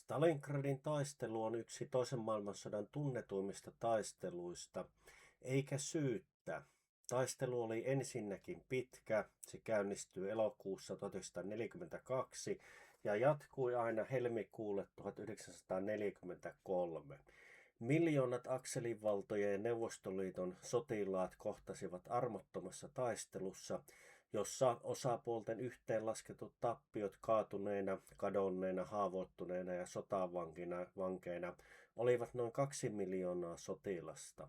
Stalingradin taistelu on yksi toisen maailmansodan tunnetuimmista taisteluista, eikä syyttä. Taistelu oli ensinnäkin pitkä, se käynnistyi elokuussa 1942 ja jatkui aina helmikuulle 1943. Miljoonat Akselinvaltojen ja Neuvostoliiton sotilaat kohtasivat armottomassa taistelussa, jossa osapuolten yhteenlasketut tappiot kaatuneina, kadonneina, haavoittuneina ja sotavankeina olivat noin 2 miljoonaa sotilasta.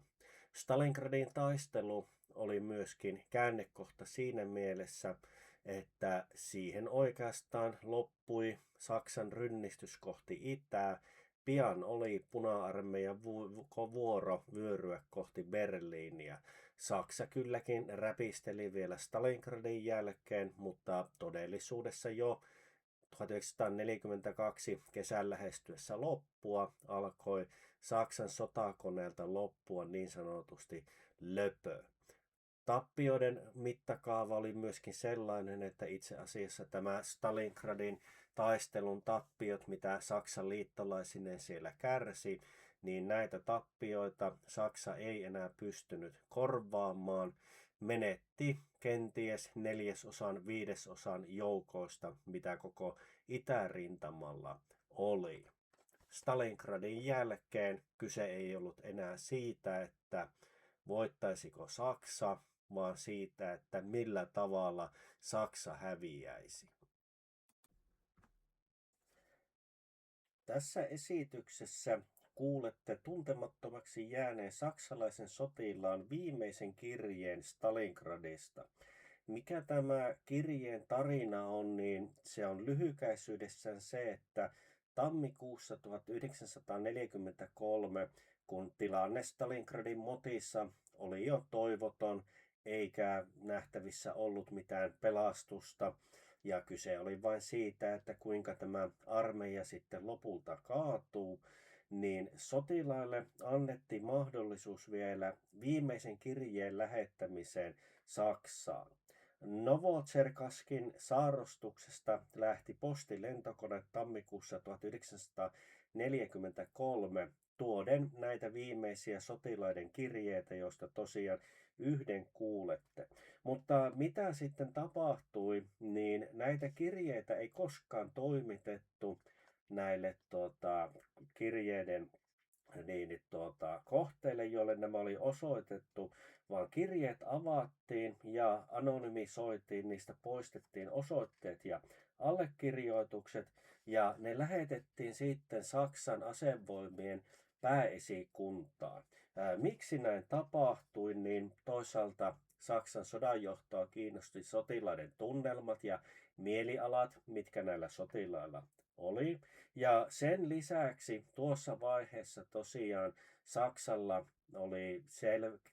Stalingradin taistelu oli myöskin käännekohta siinä mielessä, että siihen oikeastaan loppui Saksan rynnistys kohti itää. Pian oli Puna-armeijan vuoro vyöryä kohti Berliiniä. Saksa kylläkin räpisteli vielä Stalingradin jälkeen, mutta todellisuudessa jo 1942 kesän lähestyessä loppua alkoi Saksan sotakoneelta loppua niin sanotusti löpö. Tappioiden mittakaava oli myöskin sellainen, että itse asiassa tämä Stalingradin taistelun tappiot, mitä Saksan liittolaisineen siellä kärsi, niin näitä tappioita Saksa ei enää pystynyt korvaamaan, menetti kenties 1/4, 1/5 joukoista, mitä koko itärintamalla oli. Stalingradin jälkeen kyse ei ollut enää siitä, että voittaisiko Saksa, vaan siitä, että millä tavalla Saksa häviäisi. Tässä esityksessä kuulette tuntemattomaksi jääneen saksalaisen sotilaan viimeisen kirjeen Stalingradista. Mikä tämä kirjeen tarina on, niin se on lyhykäisyydessään se, että tammikuussa 1943, kun tilanne Stalingradin motissa oli jo toivoton, eikä nähtävissä ollut mitään pelastusta, ja kyse oli vain siitä, että kuinka tämä armeija sitten lopulta kaatuu, niin sotilaille annettiin mahdollisuus vielä viimeisen kirjeen lähettämiseen Saksaan. Novotserkaskin saarrostuksesta lähti postilentokone tammikuussa 1943 tuoden näitä viimeisiä sotilaiden kirjeitä, joista tosiaan yhden kuulette. Mutta mitä sitten tapahtui, niin näitä kirjeitä ei koskaan toimitettu näille kirjeiden kohteille, joille nämä oli osoitettu, vaan kirjeet avattiin ja anonymisoitiin, niistä poistettiin osoitteet ja allekirjoitukset, ja ne lähetettiin sitten Saksan asevoimien pääesikuntaan. Miksi näin tapahtui, niin toisaalta Saksan sodanjohtoa kiinnosti sotilaiden tunnelmat ja mielialat, mitkä näillä sotilailla oli. Ja sen lisäksi tuossa vaiheessa tosiaan Saksalla oli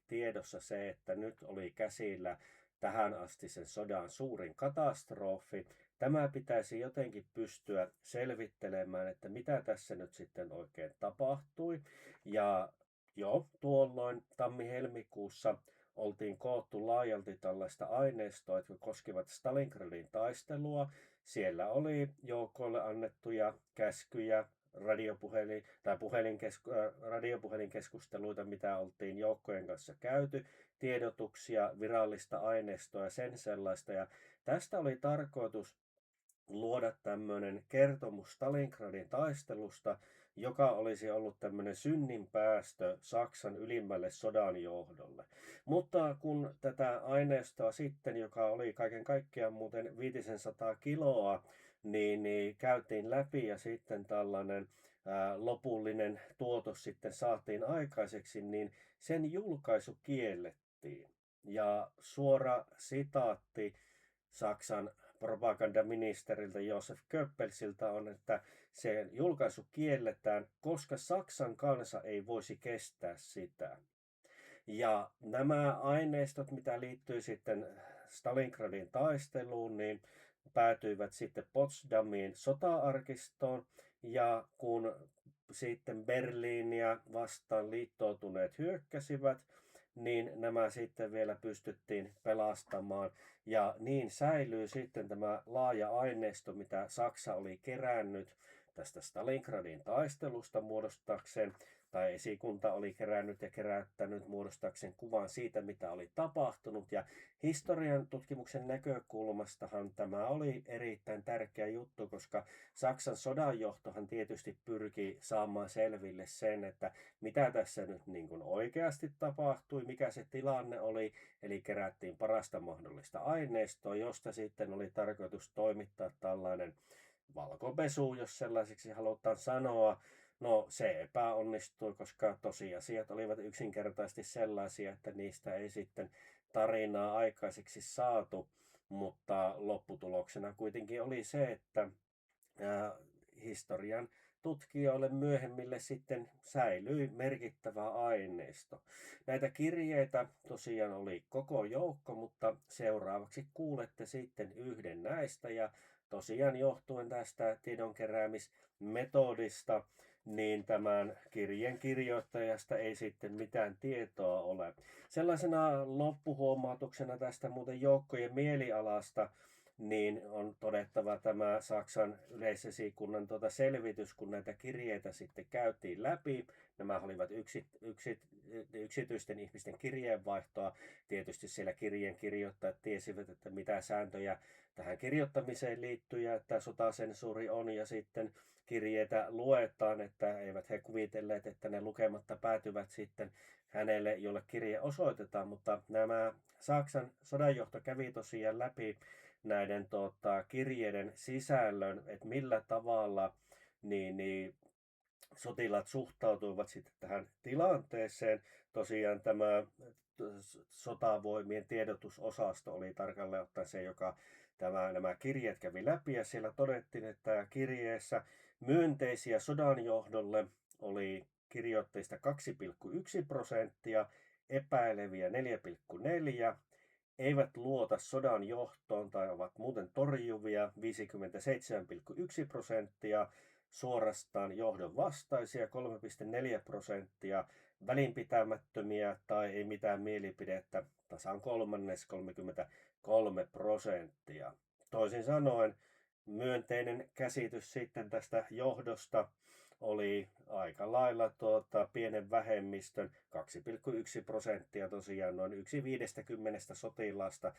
tiedossa se, että nyt oli käsillä tähän asti sen sodan suurin katastrofi. Tämä pitäisi jotenkin pystyä selvittelemään, että mitä tässä nyt sitten oikein tapahtui. Ja jo tuolloin tammi-helmikuussa oltiin koottu laajalti tällaista aineistoa, jotka koskivat Stalingradin taistelua. Siellä oli joukoille annettuja käskyjä, radiopuhelinkeskusteluita, mitä oltiin joukkojen kanssa käyty, tiedotuksia, virallista aineistoa ja sen sellaista. Ja tästä oli tarkoitus luoda tämmöinen kertomus Stalingradin taistelusta, joka olisi ollut tämmöinen synninpäästö Saksan ylimmälle sodanjohdolle. Mutta kun tätä aineistoa sitten, joka oli kaiken kaikkiaan muuten 500 kiloa, niin käytiin läpi ja sitten tällainen lopullinen tuotos sitten saatiin aikaiseksi, niin sen julkaisu kiellettiin. Ja suora sitaatti Saksan propagandaministeriltä Josef Goebbelsiltä on, että se julkaisu kielletään, koska Saksan kansa ei voisi kestää sitä. Ja nämä aineistot, mitä liittyy sitten Stalingradin taisteluun, niin päätyivät sitten Potsdamin sota-arkistoon, ja kun sitten Berliiniä vastaan liittoutuneet hyökkäsivät, niin nämä sitten vielä pystyttiin pelastamaan. Ja niin säilyy sitten tämä laaja aineisto, mitä Saksa oli kerännyt tästä Stalingradin taistelusta muodostaakseen, tai esikunta oli kerännyt ja kerättänyt muodostaakseen kuvan siitä, mitä oli tapahtunut. Ja historian tutkimuksen näkökulmastahan tämä oli erittäin tärkeä juttu, koska Saksan sodanjohtohan tietysti pyrki saamaan selville sen, että mitä tässä nyt niin kuin oikeasti tapahtui, mikä se tilanne oli, eli kerättiin parasta mahdollista aineistoa, josta sitten oli tarkoitus toimittaa tällainen valkopesu, jos sellaiseksi halutaan sanoa. No se epäonnistui, koska tosiasiat olivat yksinkertaisesti sellaisia, että niistä ei sitten tarinaa aikaiseksi saatu, mutta lopputuloksena kuitenkin oli se, että historian tutkijoille myöhemmille sitten säilyi merkittävä aineisto. Näitä kirjeitä tosiaan oli koko joukko, mutta seuraavaksi kuulette sitten yhden näistä ja tosiaan johtuen tästä tiedonkeräämismetodista, niin tämän kirjeen kirjoittajasta ei sitten mitään tietoa ole. Sellaisena loppuhuomautuksena tästä muuten joukkojen mielialasta, niin on todettava tämä Saksan yleisesikunnan selvitys, kun näitä kirjeitä sitten käytiin läpi. Nämä olivat yksityisten ihmisten kirjeenvaihtoa. Tietysti siellä kirjeen kirjoittajat tiesivät, että mitä sääntöjä tähän kirjoittamiseen liittyy ja että sotasensuuri on ja sitten kirjeitä luetaan, että eivät he kuvitelleet, että ne lukematta päätyvät sitten hänelle, jolle kirje osoitetaan, mutta nämä Saksan sodanjohto kävi tosiaan läpi näiden kirjeiden sisällön, että millä tavalla niin sotilaat suhtautuivat sitten tähän tilanteeseen. Tosiaan tämä sotavoimien tiedotusosasto oli tarkalleen ottaen se, joka nämä kirjeet kävi läpi, ja siellä todettiin, että kirjeessä myönteisiä sodanjohdolle oli kirjoitteista 2,1%, epäileviä 4,4%, eivät luota sodan johtoon tai ovat muuten torjuvia 57,1%, suorastaan johdon vastaisia 3,4%, välinpitämättömiä tai ei mitään mielipidettä tasan kolmannes 33%. Toisin sanoen myönteinen käsitys sitten tästä johdosta oli aika lailla pienen vähemmistön 2,1%, tosiaan noin 1/50 sotilaasta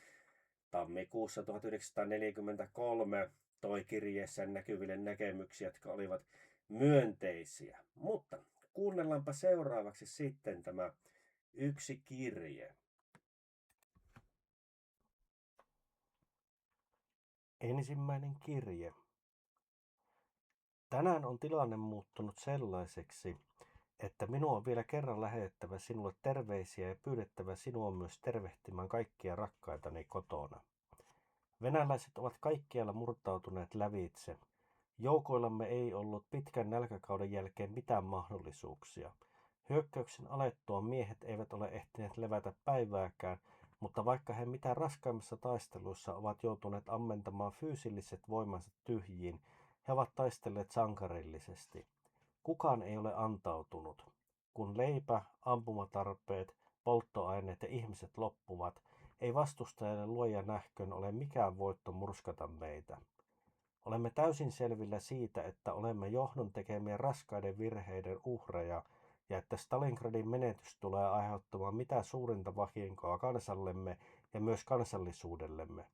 tammikuussa 1943 toi kirjeessään näkyville näkemyksiä, jotka olivat myönteisiä. Mutta kuunnellaanpa seuraavaksi sitten tämä yksi kirje. Ensimmäinen kirje. Tänään on tilanne muuttunut sellaiseksi, että minua on vielä kerran lähetettävä sinulle terveisiä ja pyydettävä sinua myös tervehtimään kaikkia rakkaitani kotona. Venäläiset ovat kaikkialla murtautuneet lävitse. Joukoillamme ei ollut pitkän nälkäkauden jälkeen mitään mahdollisuuksia. Hyökkäyksen alettua miehet eivät ole ehtineet levätä päivääkään, mutta vaikka he mitä raskaimmissa taisteluissa ovat joutuneet ammentamaan fyysilliset voimansa tyhjiin, he ovat taistelleet sankarillisesti. Kukaan ei ole antautunut. Kun leipä, ampumatarpeet, polttoaineet ja ihmiset loppuvat, ei vastustajalle luoja nähköön ole mikään voitto murskata meitä. Olemme täysin selvillä siitä, että olemme johdon tekemien raskaiden virheiden uhreja ja että Stalingradin menetys tulee aiheuttamaan mitä suurinta vahinkoa kansallemme ja myös kansallisuudellemme.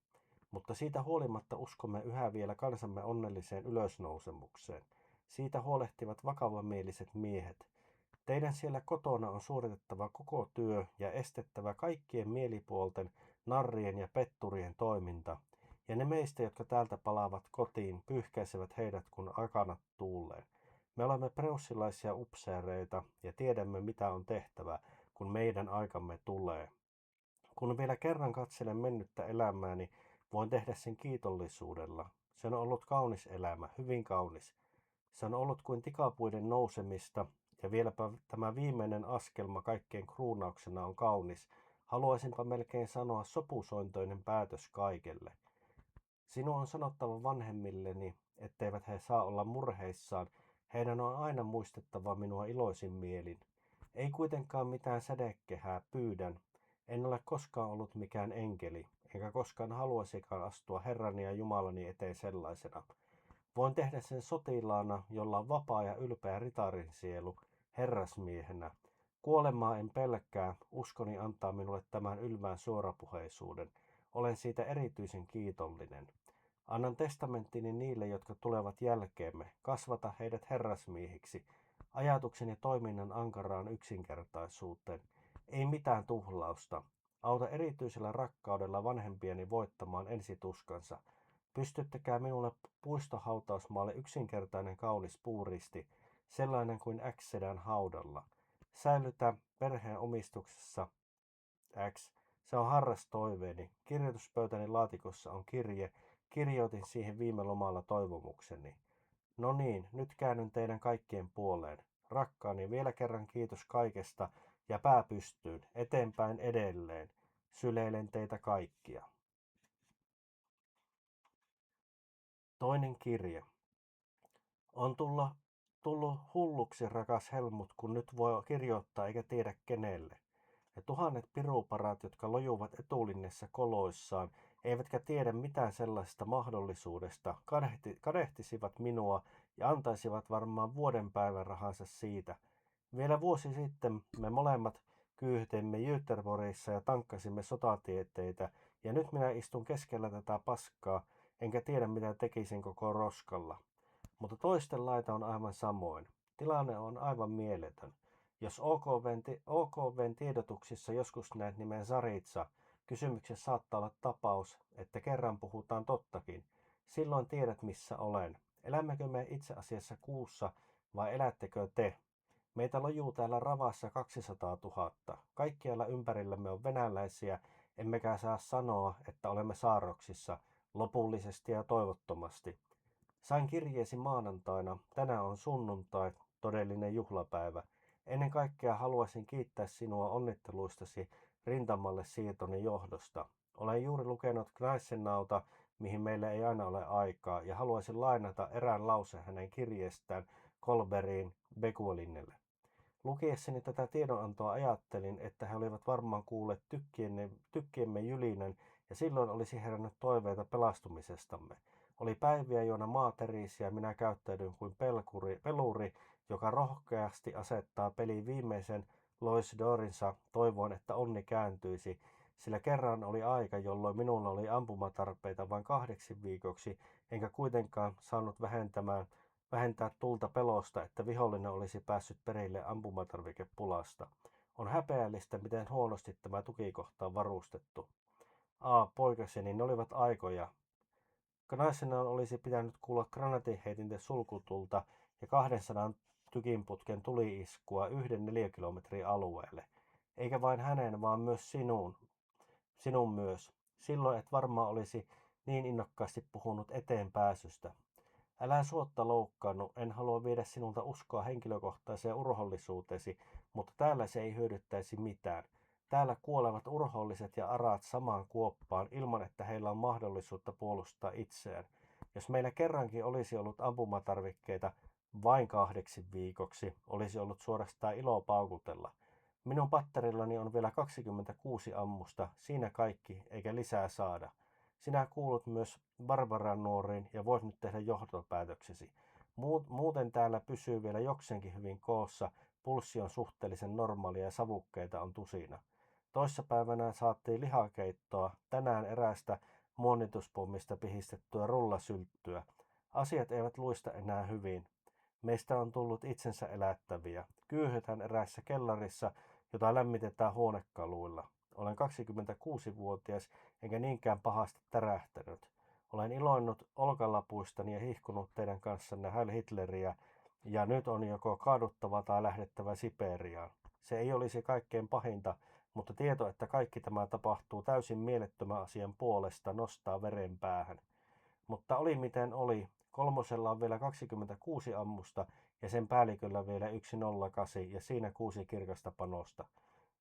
Mutta siitä huolimatta uskomme yhä vielä kansamme onnelliseen ylösnousemukseen. Siitä huolehtivat vakavamieliset miehet. Teidän siellä kotona on suoritettava koko työ ja estettävä kaikkien mielipuolten, narrien ja petturien toiminta. Ja ne meistä, jotka täältä palaavat kotiin, pyyhkäisevät heidät kuin akanat tuuleen. Me olemme preussilaisia upseereita ja tiedämme mitä on tehtävä, kun meidän aikamme tulee. Kun vielä kerran katselen mennyttä elämääni, voin tehdä sen kiitollisuudella. Se on ollut kaunis elämä, hyvin kaunis. Se on ollut kuin tikapuiden nousemista, ja vieläpä tämä viimeinen askelma kaikkien kruunauksena on kaunis. Haluaisinpa melkein sanoa sopusointoinen päätös kaikelle. Sinun on sanottava vanhemmilleni, etteivät he saa olla murheissaan. Heidän on aina muistettava minua iloisin mielin. Ei kuitenkaan mitään sädekehää, pyydän. En ole koskaan ollut mikään enkeli, enkä koskaan haluaisikaan astua Herrani ja Jumalani eteen sellaisena. Voin tehdä sen sotilaana, jolla on vapaa ja ylpeä ritarin sielu, herrasmiehenä. Kuolemaa en pelkää, uskoni antaa minulle tämän ylvään suorapuheisuuden. Olen siitä erityisen kiitollinen. Annan testamenttini niille, jotka tulevat jälkeemme. Kasvata heidät herrasmiehiksi. Ajatuksen ja toiminnan ankaraan yksinkertaisuuteen. Ei mitään tuhlausta. Auta erityisellä rakkaudella vanhempieni voittamaan ensituskansa. Pystyttäkää minulle puistohautausmaalle yksinkertainen kaunis puuristi, sellainen kuin X-sedän haudalla. Säilytä perheen omistuksessa X. Se on harras toiveeni. Kirjoituspöytäni laatikossa on kirje. Kirjoitin siihen viime lomalla toivomukseni. No niin, nyt käännyn teidän kaikkien puoleen. Rakkaani, vielä kerran kiitos kaikesta ja pää pystyyn, eteenpäin edelleen. Syleilen teitä kaikkia. Toinen kirje. On tullut hulluksi, rakas Helmut, kun nyt voi kirjoittaa eikä tiedä kenelle. Ja tuhannet piruparat, jotka lojuvat etulinnessa koloissaan, eivätkä tiedä mitään sellaisesta mahdollisuudesta, kadehtisivat minua ja antaisivat varmaan vuoden päivärahansa siitä. Vielä vuosi sitten me molemmat kyyhteimme Göteborgissa ja tankkasimme sotatieteitä, ja nyt minä istun keskellä tätä paskaa, enkä tiedä mitä tekisin koko roskalla. Mutta toisten laita on aivan samoin. Tilanne on aivan mieletön. Jos OKVn tiedotuksissa joskus näet nimen Zaritsa, kysymyksessä saattaa olla tapaus, että kerran puhutaan tottakin. Silloin tiedät missä olen. Elämmekö me itse asiassa kuussa vai elättekö te? Meitä lojuu täällä ravassa 200 000. Kaikkialla ympärillämme on venäläisiä, emmekä saa sanoa, että olemme saarroksissa, lopullisesti ja toivottomasti. Sain kirjeesi maanantaina, tänään on sunnuntai, todellinen juhlapäivä. Ennen kaikkea haluaisin kiittää sinua onnitteluistasi rintamalle siirtoni johdosta. Olen juuri lukenut Gneisenauta, mihin meillä ei aina ole aikaa, ja haluaisin lainata erään lauseen hänen kirjeestään Kolberiin Beguelinille. Lukiessani tätä tiedonantoa ajattelin, että he olivat varmaan kuulleet tykkiemme jylinän, ja silloin olisi herännyt toiveita pelastumisestamme. Oli päiviä, joina maaterisi ja minä käyttäydyin kuin peluri, joka rohkeasti asettaa peliin viimeisen Lois Dorinsa toivoen, että onni kääntyisi, sillä kerran oli aika, jolloin minulla oli ampumatarpeita vain 8 viikoksi, enkä kuitenkaan saanut vähentää tulta pelosta, että vihollinen olisi päässyt perille ampumatarvikepulasta. On häpeällistä, miten huonosti tämä tukikohta on varustettu. Poikaseni, ne olivat aikoja. Kanaisena olisi pitänyt kuulla granaatinheitinten sulkutulta ja 200 tykinputken tuli-iskua 1 neliökilometrin alueelle. Eikä vain hänen, vaan myös sinun myös. Silloin et varmaan olisi niin innokkaasti puhunut eteenpääsystä. Älä suotta loukkaannu, en halua viedä sinulta uskoa henkilökohtaiseen urhollisuutesi, mutta täällä se ei hyödyttäisi mitään. Täällä kuolevat urholliset ja araat samaan kuoppaan ilman, että heillä on mahdollisuutta puolustaa itseään. Jos meillä kerrankin olisi ollut ampumatarvikkeita vain 2 viikoksi, olisi ollut suorastaan ilo paukutella. Minun patterillani on vielä 26 ammusta, siinä kaikki, eikä lisää saada. Sinä kuulut myös Barbaran nuoriin ja voit nyt tehdä johtopäätöksesi. Muuten täällä pysyy vielä jokseenkin hyvin koossa, pulssi on suhteellisen normaalia ja savukkeita on tusina. Toissapäivänä saatiin lihakeittoa, tänään eräästä muonituspommista pihistettyä rullasylttyä. Asiat eivät luista enää hyvin. Meistä on tullut itsensä elättäviä. Kyyhytään eräässä kellarissa, jota lämmitetään huonekaluilla. Olen 26-vuotias, enkä niinkään pahasti tärähtänyt. Olen iloinnut olkalapuistani ja hihkunut teidän kanssanne Heil Hitleriä, ja nyt on joko kaaduttava tai lähdettävä Siperiaan. Se ei olisi kaikkein pahinta, mutta tieto, että kaikki tämä tapahtuu täysin mielettömän asian puolesta, nostaa veren päähän. Mutta oli miten oli, kolmosella on vielä 26 ammusta ja sen päälliköllä vielä 108 ja siinä 6 kirkasta panosta.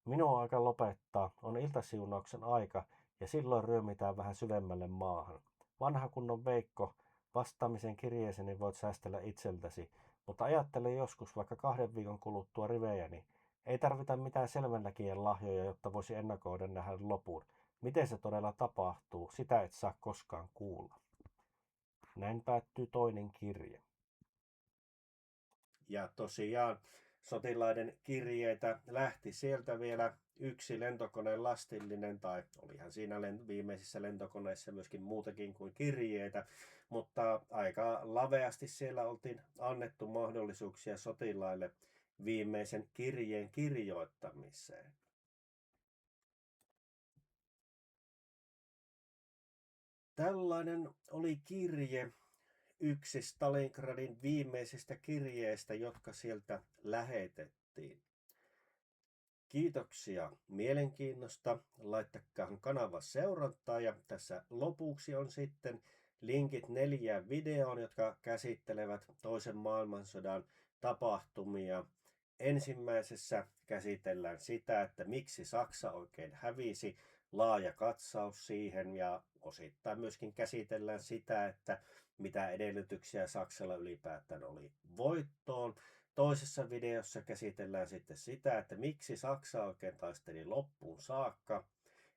Minun on aika lopettaa, on iltasiunauksen aika ja silloin ryömitään vähän syvemmälle maahan. Vanha kunnon Veikko, vastaamisen kirjeeseni voit säästellä itseltäsi, mutta ajattele joskus vaikka 2 viikon kuluttua rivejäni. Ei tarvita mitään selvänäkijän lahjoja, jotta voisi ennakoida nähdä lopun. Miten se todella tapahtuu, sitä et saa koskaan kuulla. Näin päättyy toinen kirje. Ja tosiaan sotilaiden kirjeitä lähti sieltä vielä yksi lentokoneen lastillinen, tai olihan siinä viimeisissä lentokoneissa myöskin muutakin kuin kirjeitä, mutta aika laveasti siellä oltiin annettu mahdollisuuksia sotilaille viimeisen kirjeen kirjoittamiseen. Tällainen oli kirje, yksi Stalingradin viimeisistä kirjeistä, jotka sieltä lähetettiin. Kiitoksia mielenkiinnosta. Laittakaa kanava seurantaa ja tässä lopuksi on sitten linkit 4 videoon, jotka käsittelevät toisen maailmansodan tapahtumia. Ensimmäisessä käsitellään sitä, että miksi Saksa oikein hävisi, laaja katsaus siihen ja osittain myöskin käsitellään sitä, että mitä edellytyksiä Saksalla ylipäätään oli voittoon. Toisessa videossa käsitellään sitten sitä, että miksi Saksa oikein taisteli loppuun saakka.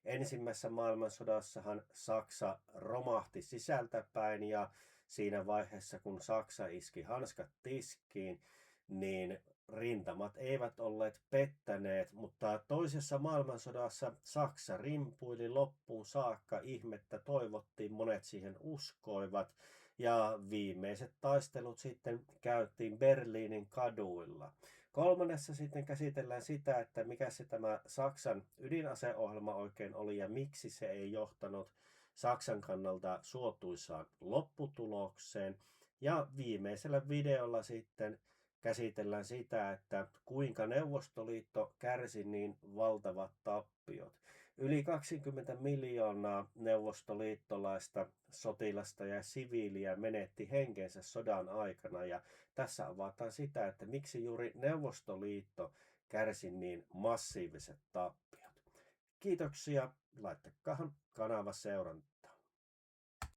Ensimmäisessä maailmansodassahan Saksa romahti sisältäpäin ja siinä vaiheessa kun Saksa iski hanskat tiskiin, niin rintamat eivät olleet pettäneet, mutta toisessa maailmansodassa Saksa rimpuili loppuun saakka, ihmettä toivottiin, monet siihen uskoivat. Ja viimeiset taistelut sitten käytiin Berliinin kaduilla. Kolmannessa sitten käsitellään sitä, että mikä se tämä Saksan ydinaseohjelma oikein oli ja miksi se ei johtanut Saksan kannalta suotuisaan lopputulokseen. Ja viimeisellä videolla sitten käsitellään sitä, että kuinka Neuvostoliitto kärsi niin valtavat tappiot. Yli 20 miljoonaa neuvostoliittolaista sotilasta ja siviiliä menetti henkensä sodan aikana ja tässä avataan sitä, että miksi juuri Neuvostoliitto kärsi niin massiiviset tappiot. Kiitoksia, laittakaa kanava seurantaan.